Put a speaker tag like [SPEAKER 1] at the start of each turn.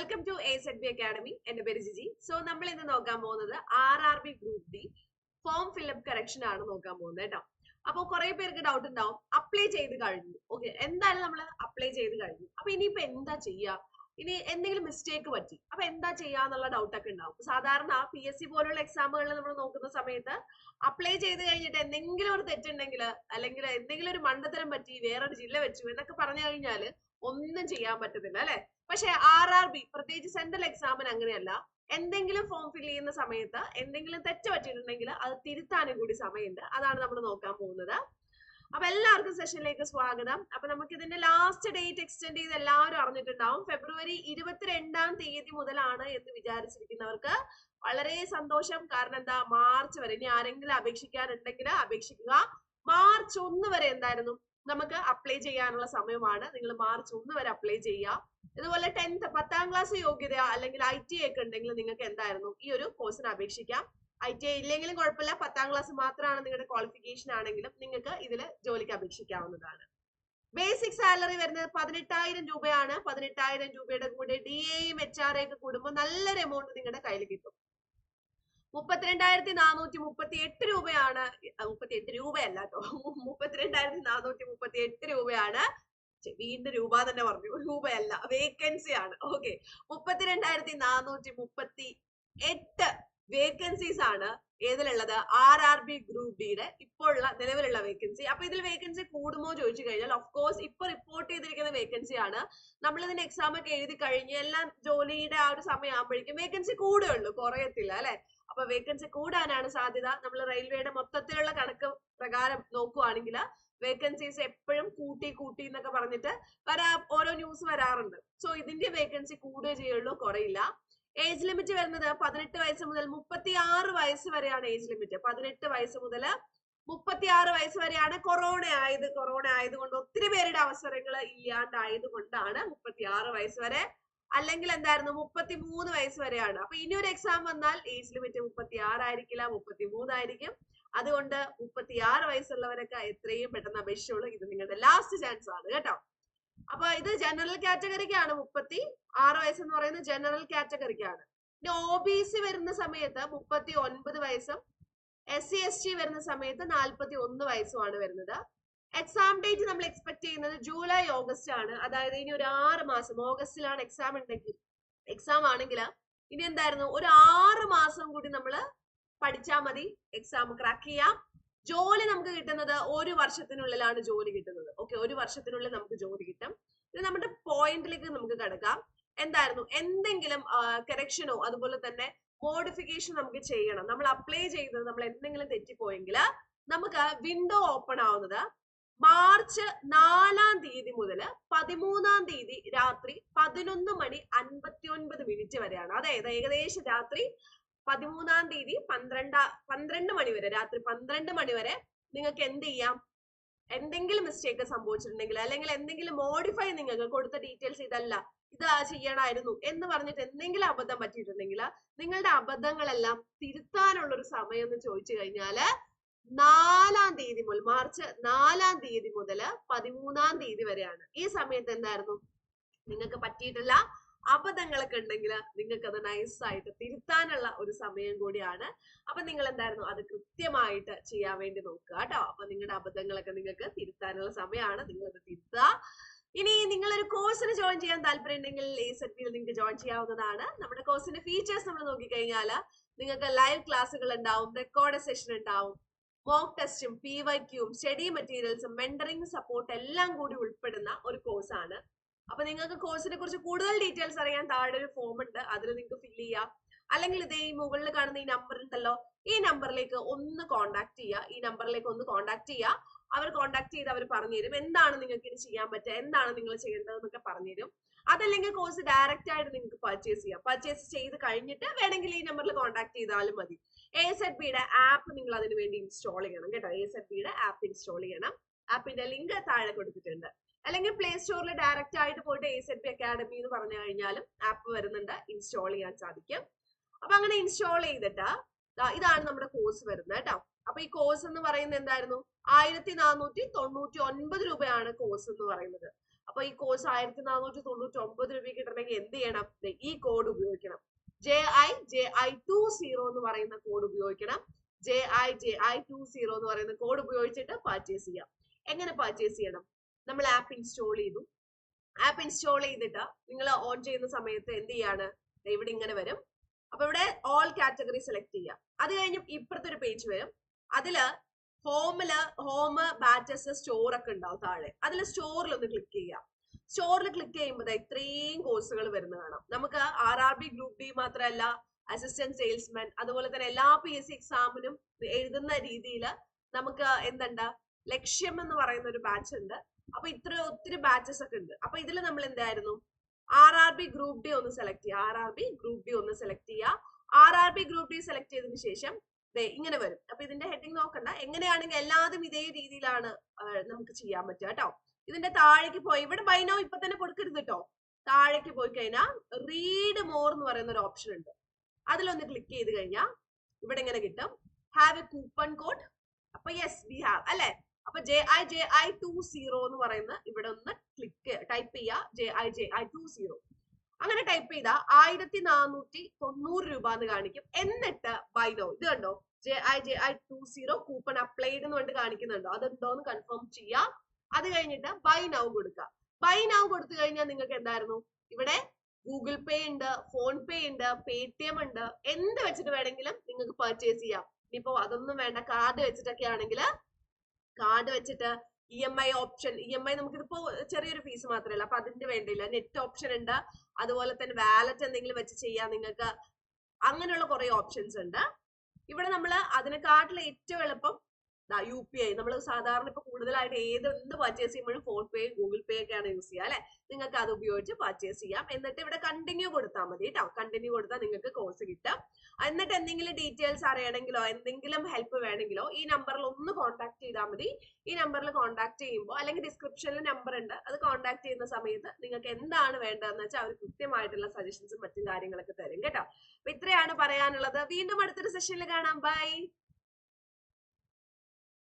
[SPEAKER 1] Welcome to AZB academy. എന്റെ പേര് Jiji. So നമ്മൾ ഇന്ന് നോക്കാൻ പോകുന്നത് RRB group D form fill up correction ആണ് നോക്കാൻ പോകുന്നത് കേട്ടോ. അപ്പോൾ കുറെ പേർക്ക് ഡൗട്ട് ഉണ്ടാവും, അപ്ലൈ ചെയ്ത് കഴിഞ്ഞു. ഓക്കെ, എന്തായാലും നമ്മൾ അപ്ലൈ ചെയ്ത് കഴിഞ്ഞു. അപ്പൊ ഇനിയിപ്പോ എന്താ ചെയ്യാ? ഇനി എന്തെങ്കിലും മിസ്റ്റേക്ക് പറ്റി, അപ്പൊ എന്താ ചെയ്യാന്നുള്ള ഡൗട്ട് ഒക്കെ ഉണ്ടാവും. സാധാരണ PSC പോലുള്ള എക്സാമുകളിൽ നമ്മൾ നോക്കുന്ന സമയത്ത് അപ്ലൈ ചെയ്ത് കഴിഞ്ഞിട്ട് എന്തെങ്കിലും ഒരു തെറ്റുണ്ടെങ്കിൽ, അല്ലെങ്കിൽ എന്തെങ്കിലും ഒരു മണ്ടത്തരം പറ്റി വേറൊരു ജില്ല വെച്ചു എന്നൊക്കെ പറഞ്ഞു കഴിഞ്ഞാൽ ഒന്നും ചെയ്യാൻ പറ്റത്തില്ല അല്ലെ. പക്ഷെ RRB പ്രത്യേകിച്ച് സെൻട്രൽ എക്സാമിന് അങ്ങനെയല്ല. എന്തെങ്കിലും ഫോം ഫിൽ ചെയ്യുന്ന സമയത്ത് എന്തെങ്കിലും തെറ്റ് പറ്റിയിട്ടുണ്ടെങ്കിൽ അത് തിരുത്താനും കൂടി സമയമുണ്ട്. അതാണ് നമ്മൾ നോക്കാൻ പോകുന്നത്. അപ്പൊ എല്ലാവർക്കും സെഷനിലേക്ക് സ്വാഗതം. അപ്പൊ നമുക്ക് ഇതിന്റെ ലാസ്റ്റ് ഡേറ്റ് എക്സ്റ്റെൻഡ് ചെയ്ത് എല്ലാവരും അറിഞ്ഞിട്ടുണ്ടാവും. ഫെബ്രുവരി 22-ാം തീയതി മുതലാണ് എന്ന് വിചാരിച്ചിരിക്കുന്നവർക്ക് വളരെ സന്തോഷം. കാരണം എന്താ, മാർച്ച് വരെ ഇനി ആരെങ്കിലും അപേക്ഷിക്കാനുണ്ടെങ്കിൽ അപേക്ഷിക്കുക. മാർച്ച് 1 വരെ എന്തായിരുന്നു നമുക്ക് അപ്ലൈ ചെയ്യാനുള്ള സമയമാണ്. നിങ്ങൾ മാർച്ച് 1 വരെ അപ്ലൈ ചെയ്യുക. ഇതുപോലെ 10th-10ാം ക്ലാസ് യോഗ്യത അല്ലെങ്കിൽ ITI ഒക്കെ ഉണ്ടെങ്കിൽ നിങ്ങൾക്ക് എന്തായിരുന്നു ഈ ഒരു കോഴ്സിന് അപേക്ഷിക്കാം. ITI ഇല്ലെങ്കിലും കുഴപ്പമില്ല, 10ാം ക്ലാസ് മാത്രമാണ് നിങ്ങളുടെ ക്വാളിഫിക്കേഷൻ ആണെങ്കിലും നിങ്ങൾക്ക് ഇതിൽ ജോലിക്ക് അപേക്ഷിക്കാവുന്നതാണ്. ബേസിക് സാലറി വരുന്നത് 18,000 രൂപയാണ്. 18,000 രൂപയുടെ കൂടെ DAയും HRA ഒക്കെ കൂടുമ്പോൾ നല്ലൊരു എമൗണ്ട് നിങ്ങളുടെ കയ്യിൽ കിട്ടും. 32,438 രൂപയാണ്. 38 രൂപയല്ല കേട്ടോ, 32,438 രൂപയാണ്. വീണ്ടും രൂപ തന്നെ പറഞ്ഞു, രൂപയല്ല, വേക്കൻസി ആണ്. ഓക്കെ, 32,438 വേക്കൻസീസ് ആണ് ഏതിലുള്ളത്? RRB ഗ്രൂപ്പ് ഡിയുടെ ഇപ്പോഴുള്ള നിലവിലുള്ള വേക്കൻസി. അപ്പൊ ഇതിൽ വേക്കൻസി കൂടുമോ ചോദിച്ചു കഴിഞ്ഞാൽ ഓഫ് കോഴ്സ് ഇപ്പൊ റിപ്പോർട്ട് ചെയ്തിരിക്കുന്ന വേക്കൻസി ആണ്. നമ്മൾ ഇതിന് എക്സാം ഒക്കെ എഴുതി കഴിഞ്ഞ് എല്ലാം ജോലിയുടെ ആ ഒരു സമയം ആകുമ്പോഴേക്കും വേക്കൻസി കൂടുകയുള്ളൂ, കുറയത്തില്ല അല്ലെ. അപ്പൊ വേക്കൻസി കൂടാനാണ് സാധ്യത. നമ്മൾ റെയിൽവേയുടെ മൊത്തത്തിലുള്ള കണക്ക് പ്രകാരം നോക്കുവാണെങ്കിൽ വേക്കൻസീസ് എപ്പോഴും കൂട്ടി എന്നൊക്കെ പറഞ്ഞിട്ട് ഓരോ ന്യൂസ് വരാറുണ്ട്. സോ ഇതിന്റെ വേക്കൻസി കൂടുകയേ ചെയ്യുള്ളൂ, കുറയില്ല. ഏജ് ലിമിറ്റ് വരുന്നത് 18 വയസ്സ് മുതൽ 36 വയസ്സ് വരെയാണ് ഏജ് ലിമിറ്റ്. 18 വയസ്സ് മുതൽ 36 വയസ്സ് വരെയാണ്. കൊറോണ ആയതുകൊണ്ട് ഒത്തിരി പേരുടെ അവസരങ്ങൾ ഇല്ലാണ്ടായത് കൊണ്ടാണ് 36 വയസ്സ് വരെ. അല്ലെങ്കിൽ എന്തായിരുന്നു 33 വയസ്സ് വരെയാണ്. അപ്പൊ ഇനി ഒരു എക്സാം വന്നാൽ ഏജ് ലിമിറ്റ് 36 ആയിരിക്കില്ല, 33 ആയിരിക്കും. അതുകൊണ്ട് 36 വയസ്സുള്ളവരൊക്കെ എത്രയും പെട്ടെന്ന് അപേക്ഷിച്ചോളൂ. ഇത് നിങ്ങളുടെ ലാസ്റ്റ് ചാൻസ് ആണ് കേട്ടോ. അപ്പൊ ഇത് ജനറൽ കാറ്റഗറിക്കാണ്. 36 വയസ്സ് എന്ന് പറയുന്നത് ജനറൽ കാറ്റഗറിക്കാണ്. ഇനി OBC വരുന്ന സമയത്ത് 39 വയസ്സും SC ST വരുന്ന സമയത്ത് 41 വയസ്സുമാണ് വരുന്നത്. എക്സാം ഡേറ്റ് നമ്മൾ എക്സ്പെക്ട് ചെയ്യുന്നത് ജൂലൈ ഓഗസ്റ്റ് ആണ്. അതായത് ഇനി ഒരു 6 മാസം, ഓഗസ്റ്റിലാണ് എക്സാം ഉണ്ടെങ്കിൽ, എക്സാം ആണെങ്കിൽ ഇനി എന്തായിരുന്നു ഒരു 6 മാസം കൂടി നമ്മൾ പഠിച്ചാൽ മതി, എക്സാം ക്രാക്ക് ചെയ്യാം. ജോലി നമുക്ക് കിട്ടുന്നത് 1 വർഷത്തിനുള്ളിലാണ് ജോലി കിട്ടുന്നത്. ഓക്കെ, 1 വർഷത്തിനുള്ളിൽ നമുക്ക് ജോലി കിട്ടും. ഇത് നമ്മുടെ പോയിന്റിലേക്ക് നമുക്ക് കിടക്കാം. എന്തായിരുന്നു എന്തെങ്കിലും കറക്ഷനോ അതുപോലെ തന്നെ മോഡിഫിക്കേഷൻ നമുക്ക് ചെയ്യണം. നമ്മൾ അപ്ലൈ ചെയ്തത് നമ്മൾ എന്തെങ്കിലും തെറ്റിപ്പോയെങ്കിൽ നമുക്ക് വിൻഡോ ഓപ്പൺ ആവുന്നത് മാർച്ച് 4-ാം തീയതി മുതൽ 13-ാം തീയതി രാത്രി 11:59 വരെയാണ്. അതായത് ഏകദേശം രാത്രി 13-ാം തീയതി 12 മണി വരെ, രാത്രി 12 മണി വരെ നിങ്ങൾക്ക് എന്ത് ചെയ്യാം? എന്തെങ്കിലും മിസ്റ്റേക്ക് സംഭവിച്ചിട്ടുണ്ടെങ്കിൽ അല്ലെങ്കിൽ എന്തെങ്കിലും മോഡിഫൈ, നിങ്ങൾക്ക് കൊടുത്ത ഡീറ്റെയിൽസ് ഇതല്ല, ഇത് ചെയ്യണമായിരുന്നു എന്ന് പറഞ്ഞിട്ട് എന്തെങ്കിലും അബദ്ധം പറ്റിയിട്ടുണ്ടെങ്കിൽ നിങ്ങളുടെ അബദ്ധങ്ങളെല്ലാം തിരുത്താനുള്ള ഒരു സമയം എന്ന് ചോദിച്ചു കഴിഞ്ഞാല് 4-ാം തീയതി മുതൽ, മാർച്ച് 4-ാം തീയതി മുതൽ 13-ാം തീയതി വരെയാണ്. ഈ സമയത്ത് എന്തായിരുന്നു നിങ്ങൾക്ക് പറ്റിയിട്ടുള്ള അബദ്ധങ്ങളൊക്കെ ഉണ്ടെങ്കിൽ നിങ്ങൾക്ക് അത് നൈസായിട്ട് തിരുത്താനുള്ള ഒരു സമയം കൂടിയാണ്. അപ്പൊ നിങ്ങൾ എന്തായിരുന്നു അത് കൃത്യമായിട്ട് ചെയ്യാൻ വേണ്ടി നോക്കുക കേട്ടോ. അപ്പൊ നിങ്ങളുടെ അബദ്ധങ്ങളൊക്കെ നിങ്ങൾക്ക് തിരുത്താനുള്ള സമയമാണ്, നിങ്ങളത് തിരുത്തുക. ഇനി നിങ്ങളൊരു കോഴ്സിന് ജോയിൻ ചെയ്യാൻ താല്പര്യം ഉണ്ടെങ്കിൽ AZBയിൽ നിങ്ങൾക്ക് ജോയിൻ ചെയ്യാവുന്നതാണ്. നമ്മുടെ കോഴ്സിന്റെ ഫീച്ചേഴ്സ് നമ്മൾ നോക്കിക്കഴിഞ്ഞാൽ നിങ്ങൾക്ക് ലൈവ് ക്ലാസ്സുകൾ ഉണ്ടാവും, റെക്കോർഡ് സെഷൻ ഉണ്ടാവും, മോക്ക് ടെസ്റ്റും PYQയും സ്റ്റഡി മെറ്റീരിയൽസും മെന്ററിംഗ് സപ്പോർട്ട് എല്ലാം കൂടി ഉൾപ്പെടുന്ന ഒരു കോഴ്സാണ്. അപ്പൊ നിങ്ങൾക്ക് കോഴ്സിനെ കുറിച്ച് കൂടുതൽ ഡീറ്റെയിൽസ് അറിയാൻ താഴെ ഒരു ഫോം ഉണ്ട്, അതിൽ നിങ്ങൾക്ക് ഫില്ല് ചെയ്യാം. അല്ലെങ്കിൽ ഇതേ ഈ മുകളിൽ കാണുന്ന ഈ നമ്പർ ഉണ്ടല്ലോ, ഈ നമ്പറിലേക്ക് ഒന്ന് കോൺടാക്ട് ചെയ്യുക. അവർ കോൺടാക്ട് ചെയ്ത് അവർ പറഞ്ഞുതരും എന്താണ് നിങ്ങൾക്ക് ഇനി ചെയ്യാൻ പറ്റുക, എന്താണ് നിങ്ങൾ ചെയ്യേണ്ടതെന്നൊക്കെ പറഞ്ഞുതരും. അതല്ലെങ്കിൽ കോഴ്സ് ഡയറക്റ്റ് ആയിട്ട് നിങ്ങൾക്ക് പർച്ചേസ് ചെയ്ത് കഴിഞ്ഞിട്ട് വേണമെങ്കിൽ ഈ നമ്പറിൽ കോൺടാക്ട് ചെയ്താലും മതി. AZBയുടെ ആപ്പ് നിങ്ങൾ അതിന് വേണ്ടി ഇൻസ്റ്റാൾ ചെയ്യണം കേട്ടോ. AZBയുടെ ആപ്പ് ഇൻസ്റ്റാൾ ചെയ്യണം. ആപ്പിന്റെ ലിങ്ക് താഴെ കൊടുത്തിട്ടുണ്ട്. അല്ലെങ്കിൽ പ്ലേ സ്റ്റോറിൽ ഡയറക്റ്റ് ആയിട്ട് പോയിട്ട് AZB അക്കാഡമി എന്ന് പറഞ്ഞു കഴിഞ്ഞാലും ആപ്പ് വരുന്നുണ്ട്, ഇൻസ്റ്റാൾ ചെയ്യാൻ സാധിക്കും. അപ്പൊ അങ്ങനെ ഇൻസ്റ്റാൾ ചെയ്തിട്ട് ഇതാണ് നമ്മുടെ കോഴ്സ് വരുന്നത് കേട്ടോ. അപ്പൊ ഈ കോഴ്സ് എന്ന് പറയുന്നത് എന്തായിരുന്നു? 1,499 രൂപയാണ് കോഴ്സ് എന്ന് പറയുന്നത്. അപ്പൊ ഈ കോഴ്സ് 1499 രൂപ കിട്ടണമെങ്കിൽ എന്ത് ചെയ്യണം? ഈ കോഡ് ഉപയോഗിക്കണം. JI20 എന്ന് പറയുന്ന കോഡ് ഉപയോഗിക്കണം. JI20 എന്ന് പറയുന്ന കോഡ് ഉപയോഗിച്ചിട്ട് പർച്ചേസ് ചെയ്യാം. എങ്ങനെ പർച്ചേസ് ചെയ്യണം? നമ്മൾ ആപ്പ് ഇൻസ്റ്റാൾ ചെയ്തു. ആപ്പ് ഇൻസ്റ്റാൾ ചെയ്തിട്ട് നിങ്ങൾ ഓൺ ചെയ്യുന്ന സമയത്ത് എന്ത് ചെയ്യാണ്? ഇവിടെ ഇങ്ങനെ വരും. അപ്പൊ ഇവിടെ ഓൾ കാറ്റഗറി സെലക്ട് ചെയ്യുക. അത് കഴിഞ്ഞ് ഇപ്പുറത്തെ ഒരു പേജ് വരും. അതില് ഹോം ബാച്ചസ് സ്റ്റോർ ഒക്കെ ഉണ്ടാവും താഴെ. അതിൽ സ്റ്റോറിൽ ഒന്ന് ക്ലിക്ക് ചെയ്യുക. സ്റ്റോറിൽ ക്ലിക്ക് ചെയ്യുമ്പോൾ ഇത്രയും കോഴ്സുകൾ വരുന്ന കാണാം. നമുക്ക് RRB ഗ്രൂപ്പ് ഡി മാത്രമല്ല, അസിസ്റ്റന്റ് സെയിൽസ്മാൻ, അതുപോലെ തന്നെ എല്ലാ PSC എക്സാമിനും എഴുതുന്ന രീതിയിൽ നമുക്ക് എന്തുണ്ട്? ലക്ഷ്യം എന്ന് പറയുന്ന ഒരു ബാച്ച് ഉണ്ട്. അപ്പൊ ഒത്തിരി ബാച്ചസ് ഒക്കെ ഉണ്ട്. അപ്പൊ ഇതിൽ നമ്മൾ എന്തായിരുന്നു? RRB ഗ്രൂപ്പ് ഡി ഒന്ന് സെലക്ട് ചെയ്യുക. RRB ഗ്രൂപ്പ് ഡി ഒന്ന് സെലക്ട് ചെയ്യുക. RRB ഗ്രൂപ്പ് ഡി സെലക്ട് ചെയ്തതിനു ശേഷം ഇങ്ങനെ വരും. അപ്പൊ ഇതിന്റെ ഹെഡിങ് നോക്കണ്ട. എങ്ങനെയാണെങ്കിൽ എല്ലാതും ഇതേ രീതിയിലാണ് നമുക്ക് ചെയ്യാൻ പറ്റുക കേട്ടോ. ഇതിന്റെ താഴേക്ക് പോയി ഇവിടെ ബൈ നൗ ഇപ്പൊ തന്നെ കൊടുക്കരുത് കേട്ടോ. താഴേക്ക് പോയി കഴിഞ്ഞാൽ റീഡ് മോർ എന്ന് പറയുന്ന ഒരു ഓപ്ഷൻ ഉണ്ട്. അതിലൊന്ന് ക്ലിക്ക് ചെയ്ത് കഴിഞ്ഞാൽ ഇവിടെ ഇങ്ങനെ കിട്ടും, ഹാവ് എ കൂപ്പൺ കോഡ്. അപ്പൊ യെസ് വി ഹാവ് അല്ലെ. അപ്പൊ JI20 എന്ന് പറയുന്ന ഇവിടെ ഒന്ന് ടൈപ്പ് ചെയ്യുക. JI20 അങ്ങനെ ടൈപ്പ് ചെയ്താൽ 1490 രൂപ എന്ന് കാണിക്കും. എന്നിട്ട് ബൈ നൗ ഇത് കണ്ടോ, JI20 കൂപ്പൺ അപ്ലൈഡ് എന്ന് പറഞ്ഞിട്ട് കാണിക്കുന്നുണ്ടോ? അതെന്തോന്ന് കൺഫേം ചെയ്യാം. അത് കഴിഞ്ഞിട്ട് ബൈ നൗ കൊടുക്കുക. ബൈ നൗ കൊടുത്തു കഴിഞ്ഞാൽ നിങ്ങൾക്ക് എന്തായിരുന്നു? ഇവിടെ ഗൂഗിൾ പേ ഉണ്ട്, ഫോൺ പേ ഉണ്ട്, പേടിഎം ഉണ്ട്. എന്ത് വെച്ചിട്ട് വേണമെങ്കിലും നിങ്ങൾക്ക് പർച്ചേസ് ചെയ്യാം. ഇനിയിപ്പോ അതൊന്നും വേണ്ട, കാർഡ് വെച്ചിട്ടൊക്കെ ആണെങ്കിൽ കാർഡ് വെച്ചിട്ട് EMI ഓപ്ഷൻ, EMI നമുക്കിതിപ്പോ ചെറിയൊരു ഫീസ് മാത്രമേ ഉള്ളൂ. അപ്പൊ അതിന്റെ വേണ്ടിയില്ല. നെറ്റ് ഓപ്ഷൻ ഉണ്ട്, അതുപോലെ തന്നെ വാലറ്റ് എന്തെങ്കിലും വെച്ച് ചെയ്യാൻ നിങ്ങൾക്ക്. അങ്ങനെയുള്ള കുറെ ഓപ്ഷൻസ് ഉണ്ട്. ഇവിടെ നമ്മൾ അതിനെക്കാട്ടിൽ ഏറ്റവും എളുപ്പം UPI. നമ്മൾ സാധാരണ ഇപ്പൊ കൂടുതലായിട്ട് എന്ത് പർച്ചേസ് ചെയ്യുമ്പോഴും ഫോൺ പേ, ഗൂഗിൾ പേ ഒക്കെയാണ് യൂസ് ചെയ്യുക അല്ലെ. നിങ്ങൾക്ക് അത് ഉപയോഗിച്ച് പർച്ചേസ് ചെയ്യാം. എന്നിട്ട് ഇവിടെ കണ്ടിന്യൂ കൊടുത്താൽ മതി കേട്ടോ. കണ്ടിന്യൂ കൊടുത്താൽ നിങ്ങൾക്ക് കോഴ്സ് കിട്ടും. എന്നിട്ട് എന്തെങ്കിലും ഡീറ്റെയിൽസ് അറിയണമെങ്കിലോ എന്തെങ്കിലും ഹെൽപ്പ് വേണമെങ്കിലോ ഈ നമ്പറിൽ ഒന്ന് കോൺടാക്ട് ചെയ്താൽ മതി. ഈ നമ്പറിൽ കോൺടാക്ട് ചെയ്യുമ്പോൾ, അല്ലെങ്കിൽ ഡിസ്ക്രിപ്ഷനിൽ നമ്പർ ഉണ്ട്, അത് കോൺടാക്ട് ചെയ്യുന്ന സമയത്ത് നിങ്ങൾക്ക് എന്താണ് വേണ്ടതെന്ന് വെച്ചാൽ അവർ കൃത്യമായിട്ടുള്ള സജഷൻസും മറ്റും കാര്യങ്ങളൊക്കെ തരും കേട്ടോ. അപ്പൊ ഇത്രയാണ് പറയാനുള്ളത്. വീണ്ടും അടുത്തൊരു സെഷനിൽ കാണാം. ബൈ.